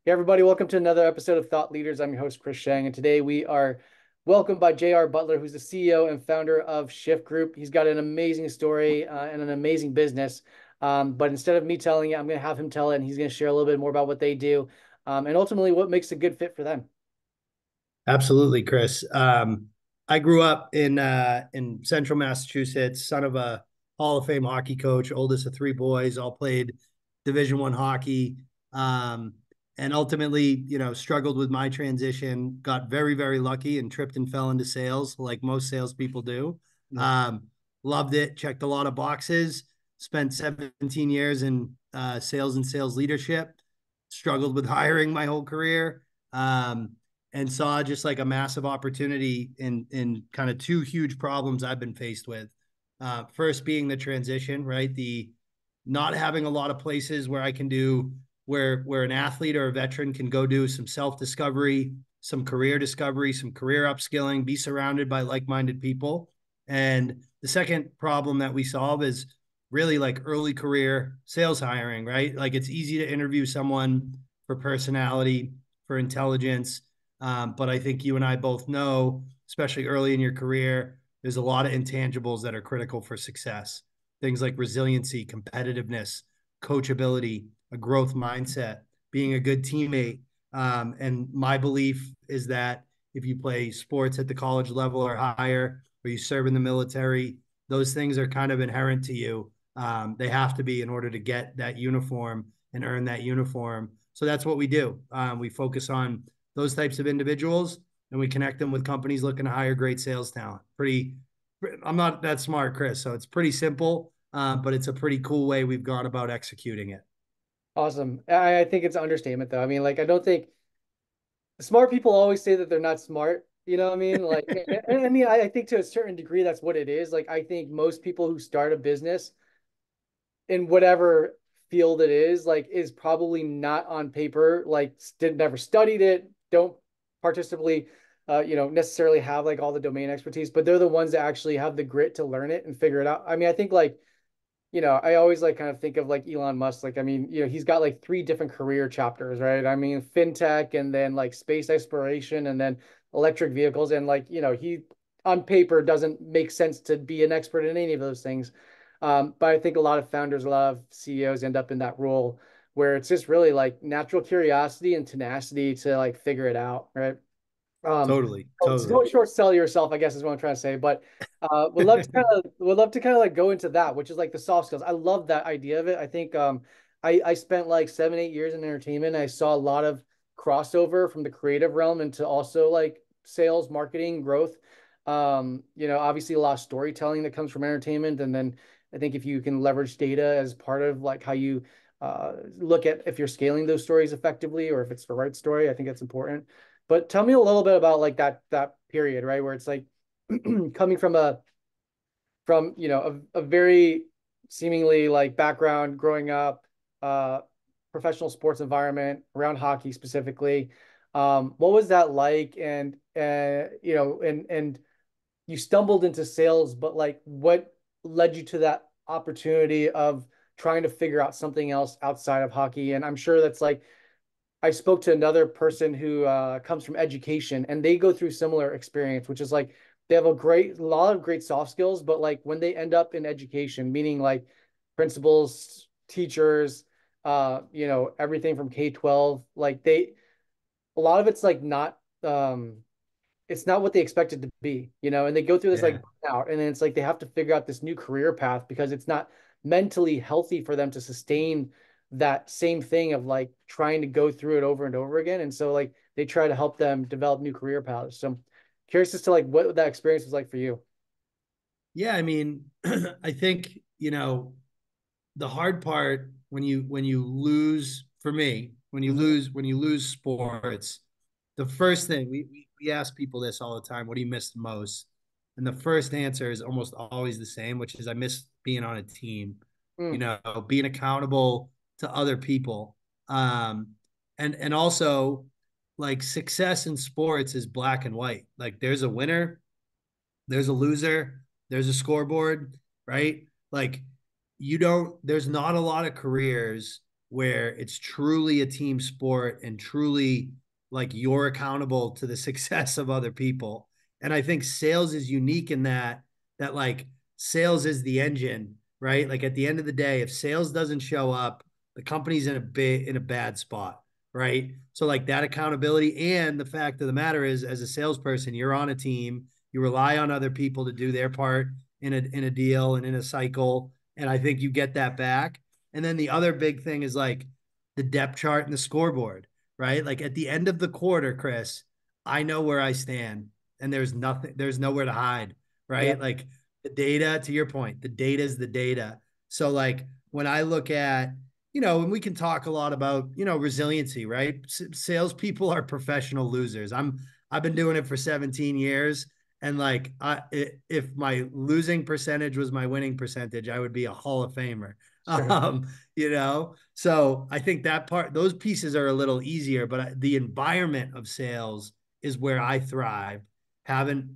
Hey everybody, welcome to another episode of Thought Leaders. I'm your host, Chris Shang, and today we are welcomed by JR Butler, who's the CEO and founder of Shift Group. He's got an amazing story and an amazing business. But instead of me telling it, I'm going to have him tell it, and he's going to share a little bit more about what they do and ultimately what makes a good fit for them. Absolutely, Chris. I grew up in Central Massachusetts, son of a Hall of Fame hockey coach, oldest of three boys, all played Division I hockey, um, and ultimately, struggled with my transition. Got very, very lucky and tripped and fell into sales, like most salespeople do. Yeah. Um, Loved it. Checked a lot of boxes. Spent 17 years in sales and sales leadership. Struggled with hiring my whole career. And saw just like a massive opportunity in kind of two huge problems I've been faced with. First being the transition, right? The not having a lot of places where I can do where an athlete or a veteran can go do some self-discovery, some career discovery, some career upskilling, be surrounded by like-minded people. And the second problem that we solve is really like early career sales hiring, right? Like it's easy to interview someone for personality, for intelligence, but I think you and I both know, especially early in your career, there's a lot of intangibles that are critical for success. Things like resiliency, competitiveness, coachability, a growth mindset, being a good teammate. And my belief is that if you play sports at the college level or higher, or you serve in the military, those things are kind of inherent to you. They have to be in order to get that uniform and earn that uniform. So that's what we do. We focus on those types of individuals and we connect them with companies looking to hire great sales talent. I'm not that smart, Chris, so it's pretty simple, but it's a pretty cool way we've gone about executing it. Awesome. I think it's an understatement, though. I mean, like, I don't think smart people always say that they're not smart. You know what I mean? Like, I mean, I think to a certain degree, that's what it is. Like, I think most people who start a business in whatever field it is probably not on paper, like did never studied it, don't participate, necessarily have like all the domain expertise, but they're the ones that actually have the grit to learn it and figure it out. I mean, I think like, I always like kind of think of like Elon Musk. Like, I mean, he's got like three different career chapters, right? I mean, fintech and then like space exploration and then electric vehicles. And like, he on paper doesn't make sense to be an expert in any of those things. But I think a lot of founders, a lot of CEOs end up in that role where it's just really like natural curiosity and tenacity to like figure it out, right? Um, Totally, so totally. don't short sell yourself, I guess is what I'm trying to say. But would love to kind of like go into that, which is like the soft skills. I love that idea of it. I think I spent like 7, 8 years in entertainment. I saw a lot of crossover from the creative realm into also like sales, marketing, growth. Obviously a lot of storytelling that comes from entertainment, and then I think if you can leverage data as part of like how you look at if you're scaling those stories effectively or if it's the right story, I think that's important. But tell me a little bit about like that period, right? Where it's like coming from a very seemingly like background growing up, uh professional sports environment around hockey specifically. What was that like? And and you stumbled into sales, but like what led you to that opportunity of trying to figure out something else outside of hockey? And I'm sure that's like I spoke to another person who comes from education, and they go through similar experience, which is like they have a lot of great soft skills, but like when they end up in education, meaning like principals, teachers, everything from K-12, like a lot of it's like not it's not what they expect it to be, and they go through this Yeah. like burnout, and then it's like they have to figure out this new career path because it's not mentally healthy for them to sustain that same thing of like trying to go through it over and over again. And so like they try to help them develop new career paths. So I'm curious as to like what that experience was like for you. Yeah, I mean, I think, the hard part when you lose for me, Mhm. when you lose sports, the first thing we ask people this all the time, what do you miss the most? And the first answer is almost always the same, which is I miss being on a team, Mm. being accountable to other people. And also like success in sports is black and white. Like there's a winner, there's a loser, there's a scoreboard, right? Like there's not a lot of careers where it's truly a team sport and truly like you're accountable to the success of other people. And I think sales is unique in that like sales is the engine, right? Like at the end of the day, if sales doesn't show up, the company's in a bad spot, right? So like that accountability, and the fact of the matter is, as a salesperson, you're on a team, you rely on other people to do their part in a deal and in a cycle, and I think you get that back. And then the other big thing is like the depth chart and the scoreboard, right? Like at the end of the quarter, Chris, I know where I stand, and there's nowhere to hide, right? Yep. Like the data, to your point, the data is the data. So like when I look at, and we can talk a lot about, resiliency, right? Salespeople are professional losers. I've been doing it for 17 years. And like, if my losing percentage was my winning percentage, I would be a Hall of Famer. Sure. So I think those pieces are a little easier, but the environment of sales is where I thrive.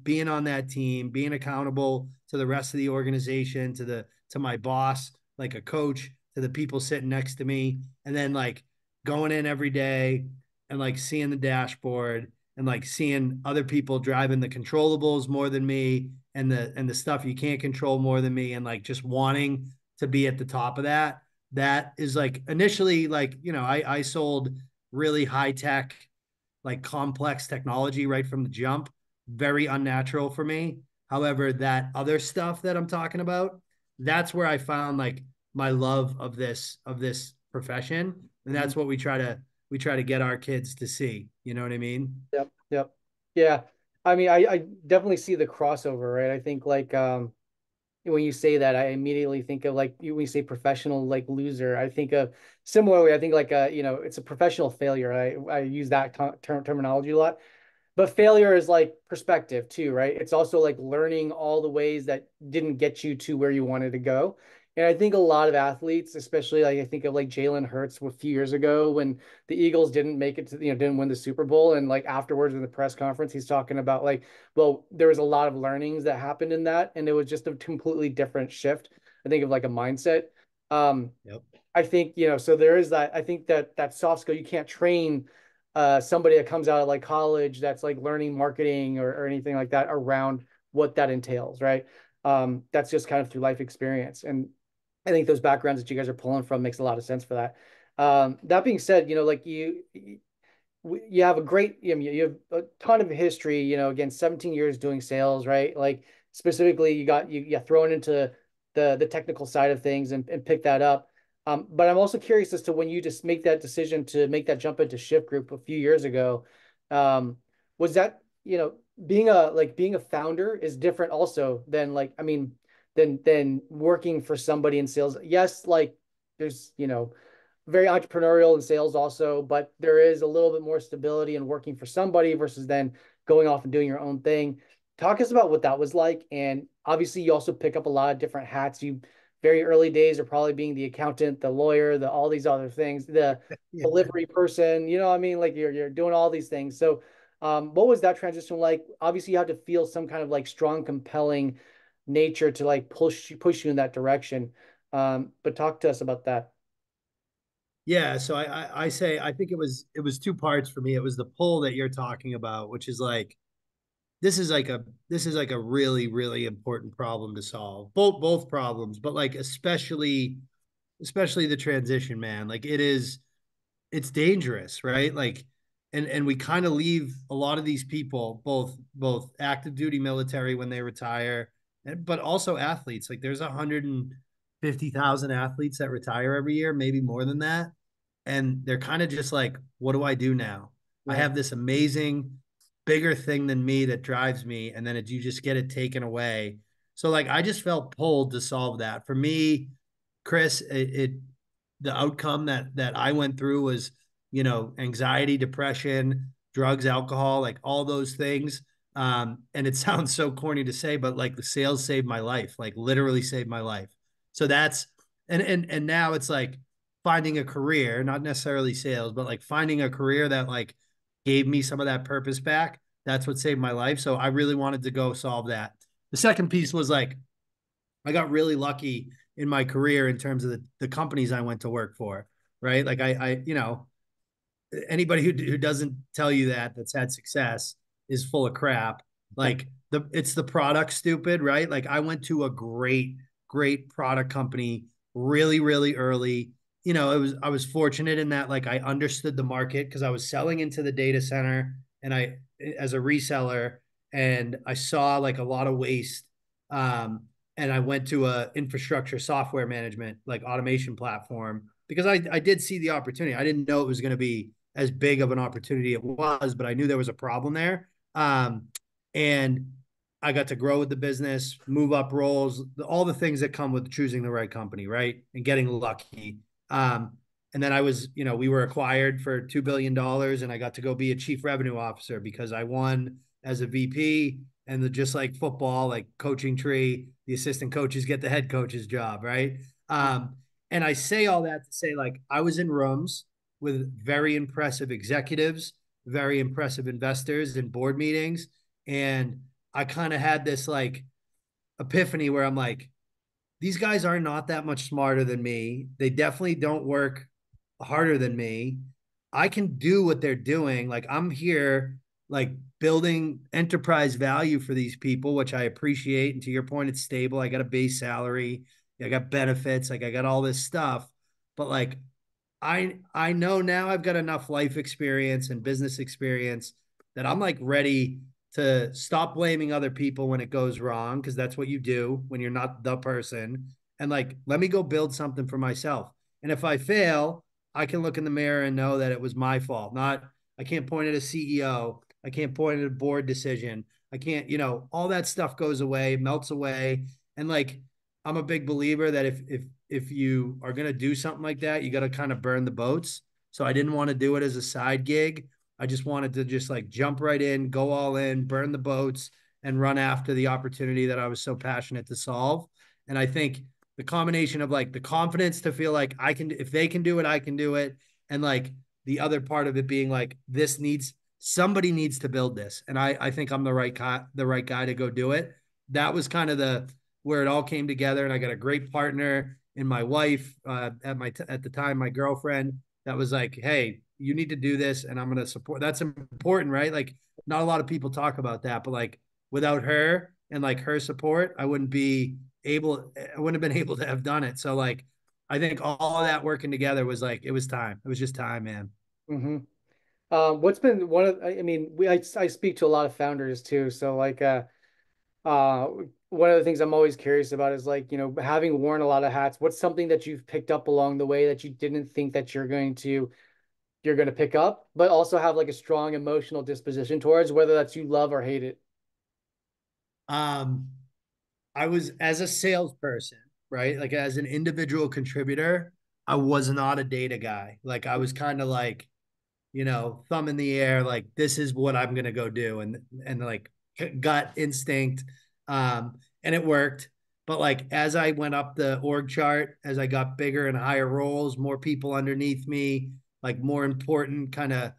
Being on that team, being accountable to the rest of the organization, to my boss, like a coach, to the people sitting next to me, and then like going in every day and like seeing the dashboard and like seeing other people driving the controllables more than me, and the stuff you can't control more than me, and like just wanting to be at the top of that is like initially like, I sold really high tech, like complex technology right from the jump, very unnatural for me. However, that other stuff that I'm talking about, that's where I found like my love of this profession, and Mhm. that's what we try to get our kids to see. You know what I mean? Yep. Yep. Yeah. I mean, I definitely see the crossover, right? I think like when you say that, I immediately think of like when you say professional like loser, I think of similarly, I think like it's a professional failure. I use that terminology a lot. But failure is like perspective too, right? It's also like learning all the ways that didn't get you to where you wanted to go. And I think a lot of athletes, especially like I think of like Jalen Hurts a few years ago when the Eagles didn't make it to, didn't win the Super Bowl. And like afterwards in the press conference, he's talking about like, well, there was a lot of learnings that happened in that. And it was just a completely different shift. I think of like a mindset. Um, Yep. I think, so there is that. I think that soft skill you can't train somebody that comes out of like college that's like learning marketing or anything like that around what that entails, right? That's just kind of through life experience. And I think those backgrounds that you guys are pulling from makes a lot of sense for that. That being said, like you have a great, you have a ton of history, again, 17 years doing sales, right? Like specifically you got you thrown into the technical side of things and pick that up. But I'm also curious as to when you just make that decision to make that jump into Shift Group a few years ago, was that, being a founder is different also than like, I mean, than working for somebody in sales. Yes, like there's, very entrepreneurial in sales also, but there is a little bit more stability in working for somebody versus then going off and doing your own thing. Talk us about what that was like. And obviously you also pick up a lot of different hats. You very early days are probably being the accountant, the lawyer, the all these other things, the Yeah. delivery person, what I mean? Like you're doing all these things. So what was that transition like? Obviously you have to feel some kind of like strong, compelling nature to like push you in that direction. But talk to us about that. Yeah, so I say I think it was two parts for me. It was the pull that you're talking about, which is like this is like a really really important problem to solve. Both problems, but like especially the transition, man. Like it's dangerous, right? Like and we kind of leave a lot of these people, both active duty military when they retire, but also athletes. Like there's 150,000 athletes that retire every year, maybe more than that. And they're kind of just like, what do I do now? I Right. have this amazing bigger thing than me that drives me, and then you just get it taken away. So like I just felt pulled to solve that. For me, Chris, the outcome that I went through was, anxiety, depression, drugs, alcohol, like all those things. And it sounds so corny to say, but like the sales saved my life, like literally saved my life. So that's and now it's like finding a career, not necessarily sales, but like finding a career that like gave me some of that purpose back. That's what saved my life. So I really wanted to go solve that. The second piece was like I got really lucky in my career in terms of the companies I went to work for. right? Like anybody who doesn't tell you that that's had success is full of crap. Like it's the product stupid, right? Like I went to a great product company really early. I was fortunate in that like I understood the market because I was selling into the data center and I as a reseller, and I saw like a lot of waste. Um, and I went to a infrastructure software management like automation platform because I did see the opportunity. I didn't know it was going to be as big of an opportunity it was, but I knew there was a problem there. And I got to grow with the business, move up roles, all the things that come with choosing the right company, right? And getting lucky. And then we were acquired for $2 billion, and I got to go be a chief revenue officer because I won as a VP. And just like football, like coaching tree, the assistant coaches get the head coach's job, right? And I say all that to say, like, I was in rooms with very impressive executives, very impressive investors in board meetings. And I kind of had this like epiphany where I'm like, these guys are not that much smarter than me. They definitely don't work harder than me. I can do what they're doing. Like I'm here, like building enterprise value for these people, which I appreciate. And to your point, it's stable. I got a base salary. I got benefits. Like I got all this stuff. But like I know now I've got enough life experience and business experience that I'm like ready to stop blaming other people when it goes wrong, because that's what you do when you're not the person. And like, let me go build something for myself. And if I fail, I can look in the mirror and know that it was my fault. Not, I can't point at a CEO. I can't point at a board decision. I can't, all that stuff goes away, melts away. And like, I'm a big believer that if you are going to do something like that, you got to kind of burn the boats. So I didn't want to do it as a side gig. I just wanted to just like jump right in, go all in, burn the boats, and run after the opportunity that I was so passionate to solve. And I think the combination of like the confidence to feel like I can, if they can do it, I can do it. And like the other part of it being like, somebody needs to build this. And I think I'm the right guy to go do it. That was kind of where it all came together. And I got a great partner in my wife, at the time, my girlfriend, that was like, hey, you need to do this, and I'm going to support. That's important, right? Like, not a lot of people talk about that, but like, without her and like her support, I wouldn't have been able to have done it. So like, I think all of that working together was like, it was time. It was just time, man. Hmm. What's been one of, I mean, I speak to a lot of founders too. So like, uh, one of the things I'm always curious about is like, having worn a lot of hats, what's something that you've picked up along the way that you didn't think that you're going to pick up, but also have like a strong emotional disposition towards, whether that's you love or hate it. Um, I was as a salesperson, right? Like as an individual contributor, I was not a data guy. Like I was kind of like, thumb in the air, like this is what I'm gonna go do, and like gut instinct, and it worked. But like as I went up the org chart, as I got bigger and higher roles, more people underneath me, like more important kind of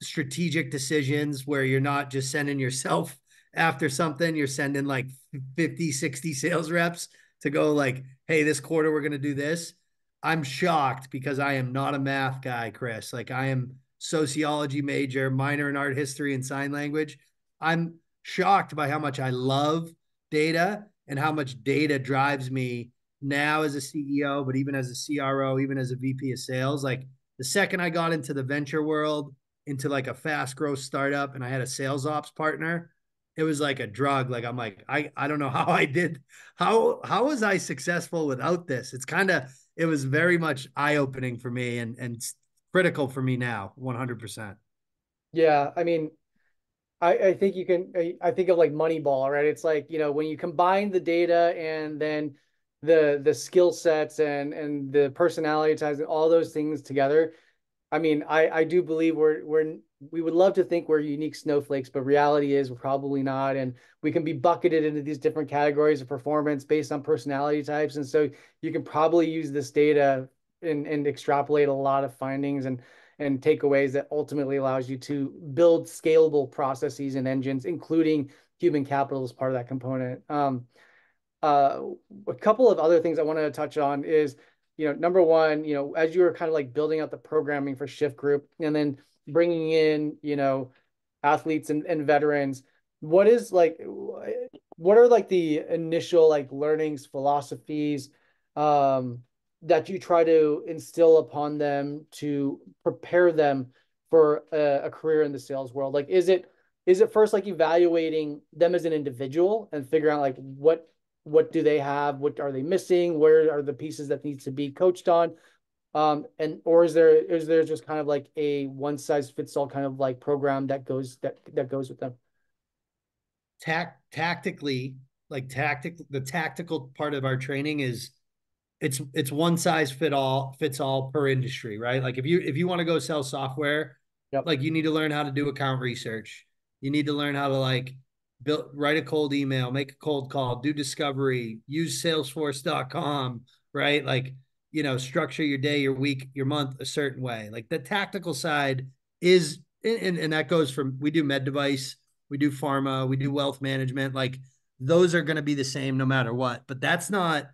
strategic decisions where you're not just sending yourself after something, you're sending like 50, 60 sales reps to go like, hey, this quarter we're going to do this. I'm shocked because I am not a math guy, Chris. Like I am sociology major, minor in art history and sign language. I'm shocked by how much I love data and how much data drives me now as a CEO, but even as a CRO, even as a VP of sales. Like the second I got into the venture world, into like a fast growth startup, and I had a sales ops partner, it was like a drug. Like I'm like, I don't know how I did, how was I successful without this? It was very much eye-opening for me, and critical for me now, 100%. Yeah, I mean, I think you can, I think of like Moneyball, right? It's like, when you combine the data and then the skill sets and the personality types and all those things together. I mean, I do believe we would love to think we're unique snowflakes, but reality is we're probably not. And we can be bucketed into these different categories of performance based on personality types. And so you can probably use this data and extrapolate a lot of findings and takeaways that ultimately allows you to build scalable processes and engines, including human capital as part of that component. Uh, a couple of other things I wanted to touch on is number one, as you were kind of like building out the programming for Shift Group and then bringing in, athletes and veterans, what is like, what are like the initial like learnings, philosophies, um, that you try to instill upon them to prepare them for a career in the sales world? Like, is it first like evaluating them as an individual and figuring out like what do they have, what are they missing, where are the pieces that needs to be coached on, and or is there just kind of like a one size fits all kind of like program that goes with them? Tactically, the tactical part of our training is it's one size fits all per industry, right? Like if you want to go sell software, Yep. like you need to learn how to do account research. You need to learn how to like write a cold email, make a cold call, do discovery, use salesforce.com, right? Like, structure your day, your week, your month a certain way. Like the tactical side is and that goes from we do med device, we do pharma, we do wealth management, like those are going to be the same no matter what. But that's not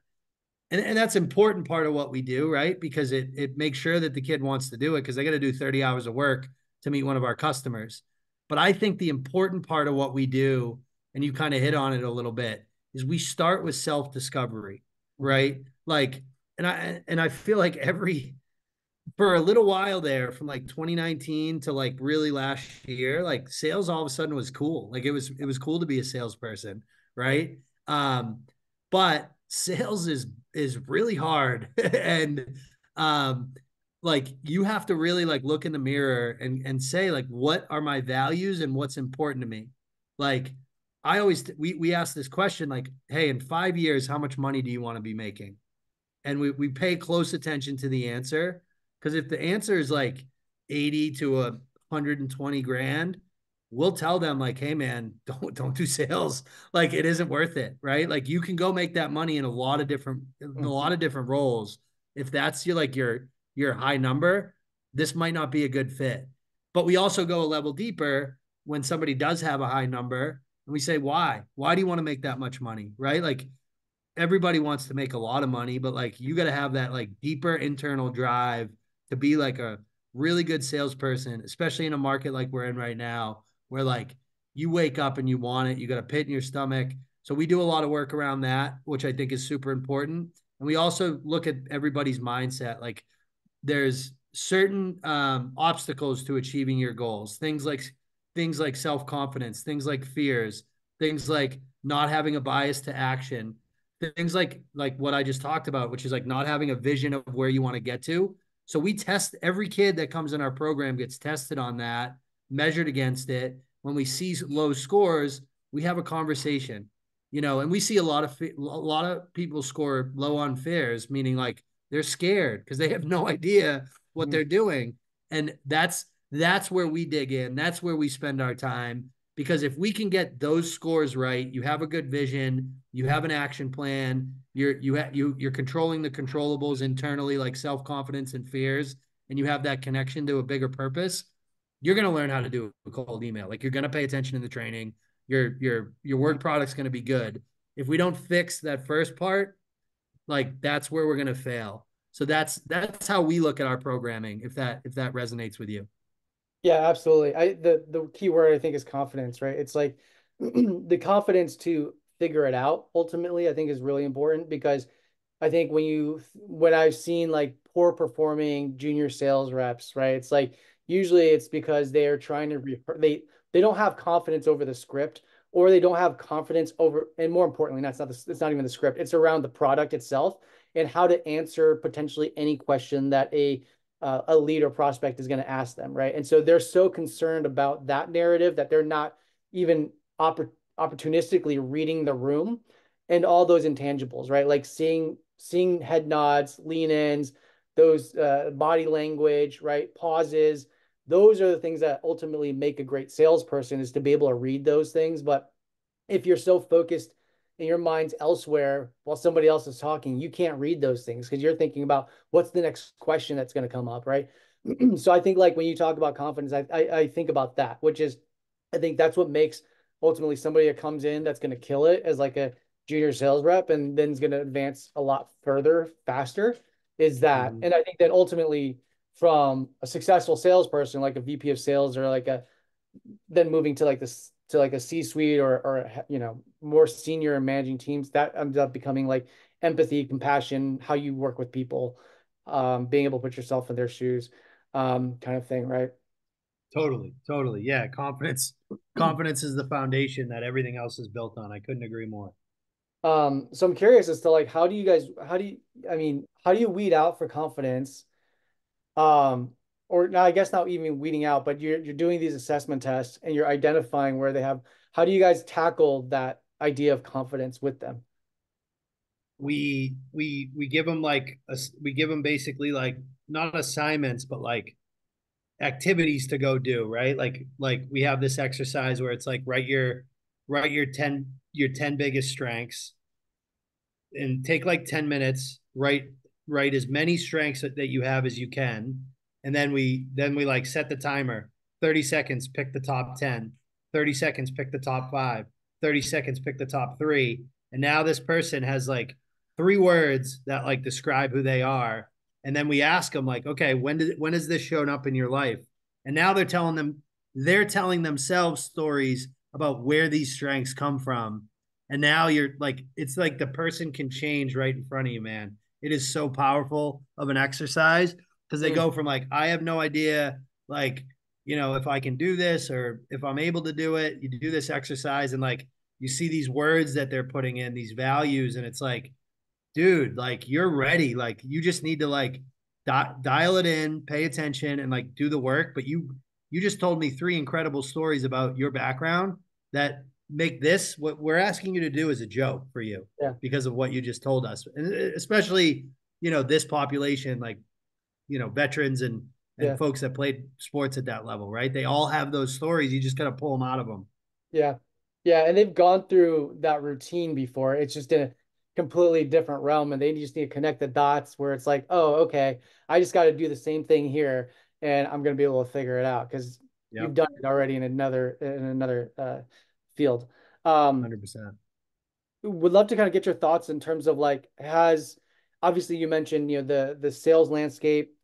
and that's important part of what we do, right? Because it makes sure that the kid wants to do it because they got to do 30 hours of work to meet one of our customers. But I think the important part of what we do, and you kind of hit on it a little bit, is we start with self-discovery, Mhm. right? Like, and I feel like for a little while there from like 2019 to like really last year, like sales all of a sudden was cool. Like it was cool to be a salesperson, right? um but sales is really hard and um like you have to really like look in the mirror and say like what are my values and what's important to me. Like I always we ask this question like, hey, in 5 years how much money do you want to be making? And we pay close attention to the answer because if the answer is like 80 to 120 grand, we'll tell them like, hey man, don't do sales. Like it isn't worth it, right? Like you can go make that money in a lot Mhm. of different roles. If that's your high number, this might not be a good fit. But we also go a level deeper when somebody does have a high number and we say, why? Why do you want to make that much money? Right? Like everybody wants to make a lot of money, but like you got to have that like deeper internal drive to be like a really good salesperson, especially in a market like we're in right now, where like you wake up and you want it, you got a pit in your stomach. So we do a lot of work around that, which I think is super important. And we also look at everybody's mindset. Like there's certain obstacles to achieving your goals. Things like self confidence, things like fears, things like not having a bias to action, things like what I just talked about, which is like not having a vision of where you want to get to. So we test every kid that comes in our program gets tested on that, measured against it. When we see low scores, we have a conversation, and we see a lot of people score low on fears, meaning like they're scared because they have no idea what Mhm. they're doing. And that's where we dig in. That's where we spend our time. Because if we can get those scores right, you have a good vision, you have an action plan, you're controlling the controllables internally, like self-confidence and fears, and you have that connection to a bigger purpose, you're going to learn how to do a cold email. Like you're going to pay attention in the training. Your work product's going to be good. If we don't fix that first part, like that's where we're going to fail. So that's how we look at our programming, if that resonates with you. Yeah, absolutely. The key word I think is confidence, right? It's like the confidence to figure it out ultimately, I think is really important because I think when I've seen like poor performing junior sales reps, right? It's like usually it's because they are trying to they don't have confidence over the script, or they don't have confidence over, and more importantly, it's not even the script. It's around the product itself and how to answer potentially any question that a lead or prospect is going to ask them, right? And so they're so concerned about that narrative that they're not even opportunistically reading the room and all those intangibles, right? Like seeing head nods, lean ins, those body language, right? Pauses. Those are the things that ultimately make a great salesperson, is to be able to read those things. But if you're so focused and your mind's elsewhere while somebody else is talking, you can't read those things because you're thinking about what's the next question that's going to come up, right? So I think like when you talk about confidence, I think about that, which is I think that's what makes ultimately somebody that comes in that's going to kill it as like a junior sales rep and then is going to advance a lot further faster, is that. Mhm. And I think that ultimately from a successful salesperson, like a VP of sales or like a then moving to like this to like a C-suite or more senior and managing teams, that ends up becoming like empathy, compassion, how you work with people, being able to put yourself in their shoes, kind of thing, right? Totally, totally. Yeah, confidence is the foundation that everything else is built on. I couldn't agree more. So I'm curious as to like how do you weed out for confidence? Um, or now I guess not even weeding out, but you're doing these assessment tests and you're identifying where they have, how do you guys tackle that idea of confidence with them? We give them we give them basically like not assignments but like activities to go do, right? Like we have this exercise where it's like write your 10 biggest strengths and take like 10 minutes, write as many strengths that you have as you can. And then we like set the timer. 30 seconds, pick the top 10. 30 seconds, pick the top 5. 30 seconds, pick the top 3. And now this person has like 3 words that like describe who they are. And then we ask them like, okay, when has this shown up in your life? And now they're telling themselves stories about where these strengths come from, and now you're like, it's like the person can change right in front of you, man. It is so powerful of an exercise because they Mm, go from like, I have no idea, like, if I can do this or if I'm able to do it. You do this exercise and like you see these words that they're putting in, these values, and it's like, dude, like you're ready. Like you just need to like dial it in, pay attention, and like do the work. But you just told me 3 incredible stories about your background that make this what we're asking you to do is a joke for you yeah, because of what you just told us, and especially this population, like veterans and yeah. folks that played sports at that level, right? They all have those stories. You just got to pull them out of them. Yeah. Yeah. And they've gone through that routine before. It's just in a completely different realm. And they just need to connect the dots where it's like, oh, okay, I just got to do the same thing here and I'm going to be able to figure it out because you've Yep. done it already in another field. Um, 100%. would love to kind of get your thoughts in terms of like, has obviously you mentioned, the sales landscape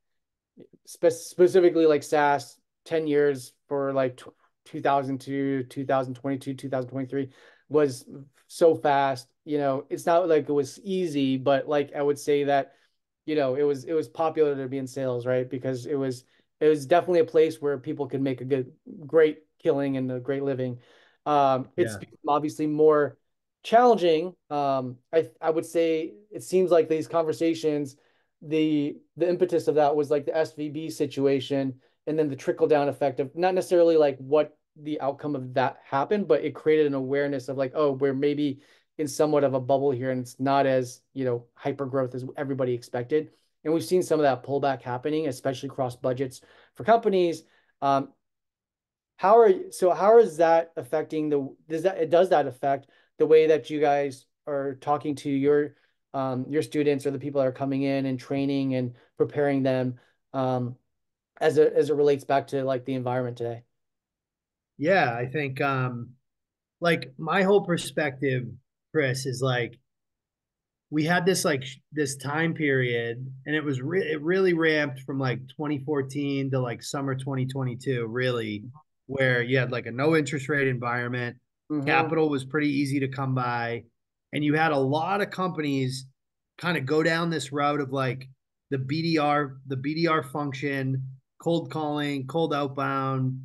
specifically like SaaS, 10 years for like 2002, 2022, 2023 was so fast. It's not like it was easy, but like I would say that, it was popular to be in sales, right? Because it was definitely a place where people could make a great killing and a great living. It's Yeah. become obviously more challenging. I would say it seems like these conversations, the impetus of that was like the SVB situation and then the trickle down effect of not necessarily like what the outcome of that happened, but it created an awareness of like, oh, we're maybe in somewhat of a bubble here and it's not as, hyper growth as everybody expected. And we've seen some of that pullback happening, especially across budgets for companies. Um, how is that affecting does that affect the way that you guys are talking to your students or the people that are coming in and training and preparing them, um, as it relates back to like the environment today? Yeah, I think like my whole perspective, Chris, is like we had this time period, and it really ramped from like 2014 to like summer 2022, really, where you had like a no interest rate environment. Mm-hmm. Capital was pretty easy to come by, and you had a lot of companies kind of go down this route of like the BDR function, cold calling, cold outbound,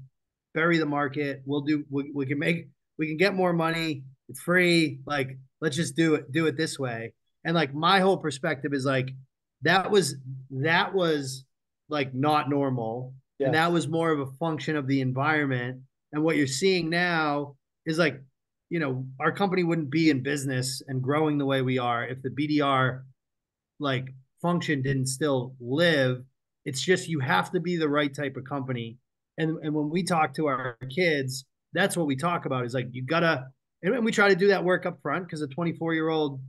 bury the market. We can get more money. It's free. Like, let's just do it this way. And like my whole perspective is like that was like not normal. And Yeah. that was more of a function of the environment. And what you're seeing now is like, our company wouldn't be in business and growing the way we are if the BDR like function didn't still live. It's just you have to be the right type of company. And when we talk to our kids, that's what we talk about is like you gotta, and we try to do that work up front because a 24-year-old,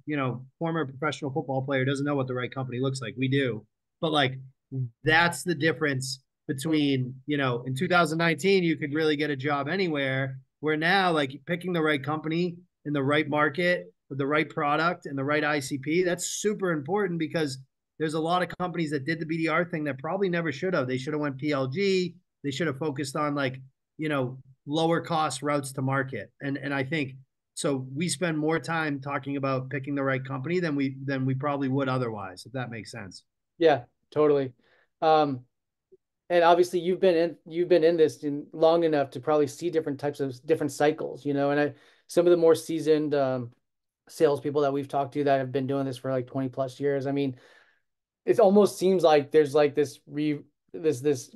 former professional football player doesn't know what the right company looks like. We do. But like that's the difference between, in 2019, you could really get a job anywhere, where now like picking the right company in the right market with the right product and the right ICP, that's super important because there's a lot of companies that did the BDR thing that probably never should have. They should have went PLG. They should have focused on like, you know, lower cost routes to market. And I think so we spend more time talking about picking the right company than we probably would otherwise, if that makes sense. Yeah, totally. Um, and obviously you've been in this long enough to probably see different types of different cycles, you know, and some of the more seasoned salespeople that we've talked to that have been doing this for like 20 plus years. I mean, it almost seems like there's like this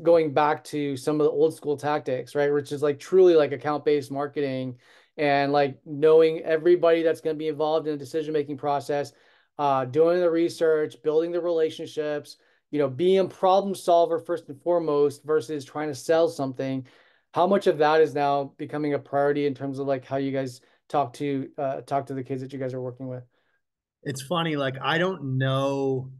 going back to some of the old school tactics, right? Which is like truly like account-based marketing and like knowing everybody that's going to be involved in the decision-making process, doing the research, building the relationships, you know, being a problem solver first and foremost versus trying to sell something. How much of that is now becoming a priority in terms of like how you guys talk to the kids that you guys are working with? It's funny, like I don't know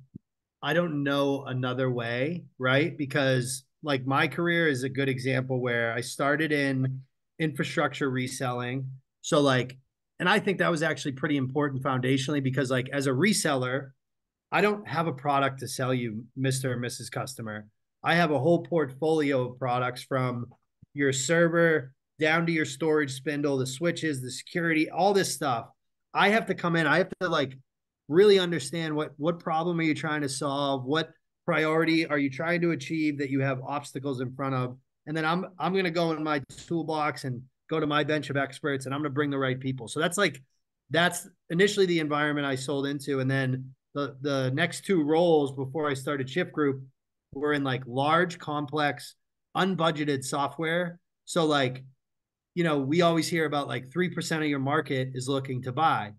another way, right? Because like my career is a good example where I started in infrastructure reselling. So like, and I think that was actually pretty important foundationally because like as a reseller, I don't have a product to sell you, Mr. or Mrs. Customer. I have a whole portfolio of products from your server down to your storage spindle, the switches, the security, all this stuff. I have to come in, I have to like really understand what problem are you trying to solve, what priority are you trying to achieve that you have obstacles in front of, and then I'm going to go in my toolbox and go to my bench of experts and I'm going to bring the right people. So that's initially the environment I sold into, and then the next two roles before I started Shift Group were in like large, complex, unbudgeted software. So like, you know, we always hear about like 3% of your market is looking to buy.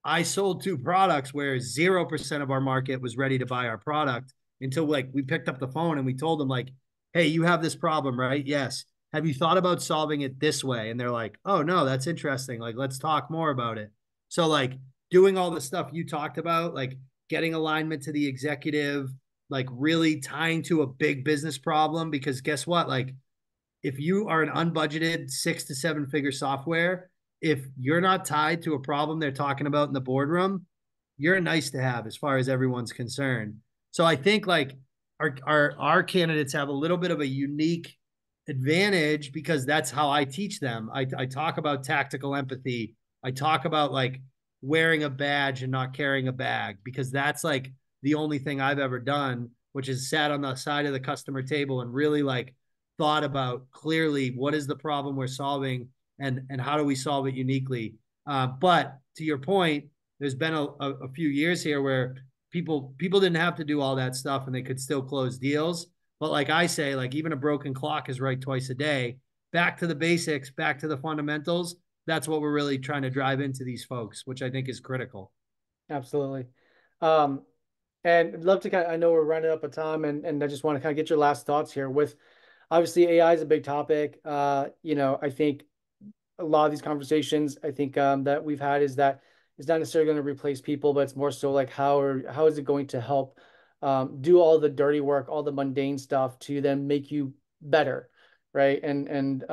I sold two products where 0% of our market was ready to buy our product until like we picked up the phone and we told them like, hey, you have this problem, right? Yes. Have you thought about solving it this way? And they're like, oh no, that's interesting. Like, let's talk more about it. So like doing all the stuff you talked about, like getting alignment to the executive, like really tying to a big business problem, because guess what? Like if you are an unbudgeted 6 to 7 figure software, if you're not tied to a problem they're talking about in the boardroom, you're nice to have as far as everyone's concerned. So I think like our candidates have a little bit of a unique advantage because that's how I teach them. I talk about tactical empathy. I talk about like wearing a badge and not carrying a bag because that's like the only thing I've ever done, which is sat on the side of the customer table and really like thought about clearly what is the problem we're solving and how do we solve it uniquely. But to your point, there's been a few years here where people didn't have to do all that stuff and they could still close deals. But like I say, like even a broken clock is right twice a day. Back to the basics, back to the fundamentals. That's what we're really trying to drive into these folks, which I think is critical. Absolutely. Um, and I'd love to kind of, I know we're running up a time and I just want to kind of get your last thoughts here with obviously AI is a big topic. You know, I think a lot of these conversations I think that we've had is that it's not necessarily going to replace people, but it's more so like how is it going to help do all the dirty work, all the mundane stuff to then make you better, right? And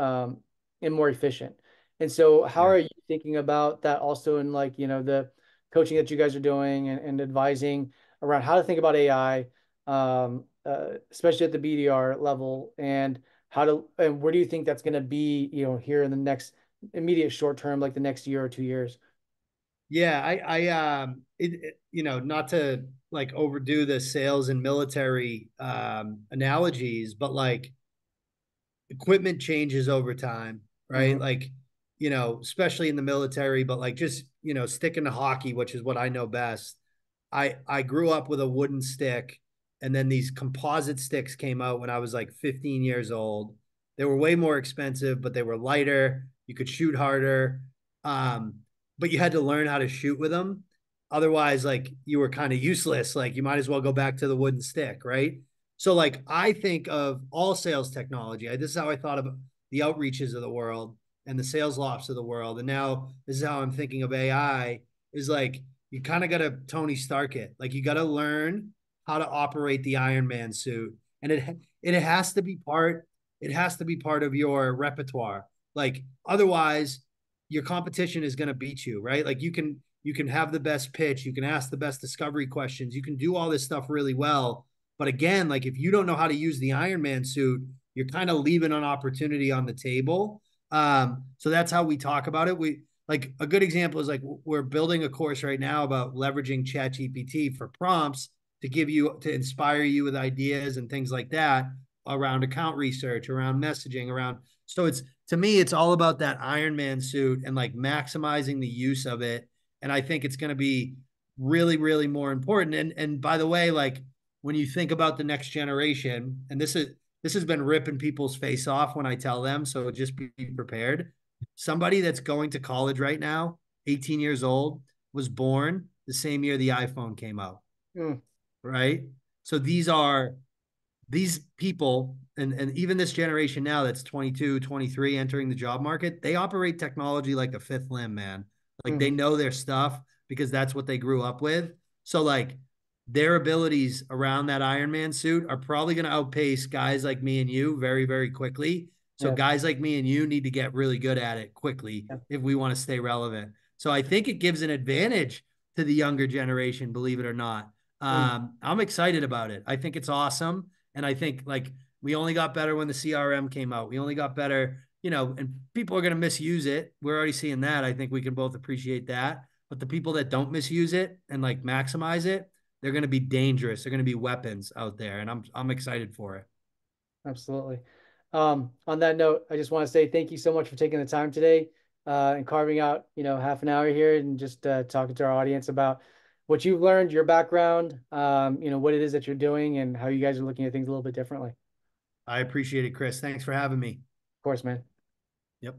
more efficient. And so how Yeah. are you thinking about that also in like, you know, the coaching that you guys are doing and advising around how to think about AI, especially at the BDR level and how to and where do you think that's going to be, you know, here in the next immediate short term, like the next year or 2 years? Yeah, you know, not to like overdo the sales and military analogies, but like equipment changes over time, right? Hmm. Like, you know, especially in the military, but like just, you know, sticking to hockey, which is what I know best. I grew up with a wooden stick, and then these composite sticks came out when I was like 15 years old. They were way more expensive, but they were lighter. You could shoot harder. Um, but you had to learn how to shoot with them. Otherwise, like you were kind of useless. Like you might as well go back to the wooden stick, right? So, like, I think of all sales technology. This is how I thought about the outreaches of the world and the sales lofts of the world. And now this is how I'm thinking of AI is like, you kind of got to Tony Stark it. Like, you got to learn how to operate the Iron Man suit. And it has to be part of your repertoire. Like, otherwise, your competition is going to beat you, right? Like, You can have the best pitch. You can ask the best discovery questions. You can do all this stuff really well. But again, like if you don't know how to use the Iron Man suit, you're kind of leaving an opportunity on the table. So that's how we talk about it. We like a good example is like we're building a course right now about leveraging ChatGPT for prompts to give you to inspire you with ideas and things like that around account research, around messaging, around so it's to me, it's all about that Iron Man suit and like maximizing the use of it. And I think it's going to be really, really more important. And by the way, like when you think about the next generation, and this has been ripping people's face off when I tell them, so just be prepared. Somebody that's going to college right now, 18 years old, was born the same year the iPhone came out, Mm, right? So these people and even this generation now that's 22, 23 entering the job market, they operate technology like a fifth limb, man. Like they mhm. know their stuff because that's what they grew up with. So like their abilities around that Iron Man suit are probably going to outpace guys like me and you very, very quickly. So Yeah, guys like me and you need to get really good at it quickly yeah. if we want to stay relevant. So I think it gives an advantage to the younger generation, believe it or not. Mm, I'm excited about it. I think it's awesome. And I think like we only got better when the CRM came out. We only got better, you know, and people are going to misuse it. We're already seeing that. I think we can both appreciate that. But the people that don't misuse it and like maximize it, they're going to be dangerous. They're going to be weapons out there, and I'm excited for it. absolutely. On that note, I just want to say thank you so much for taking the time today and carving out, half an hour here and just talking to our audience about what you've learned, your background, what it is that you're doing and how you guys are looking at things a little bit differently. Of I appreciate it, Chris. Thanks for having me. course, man. Yep.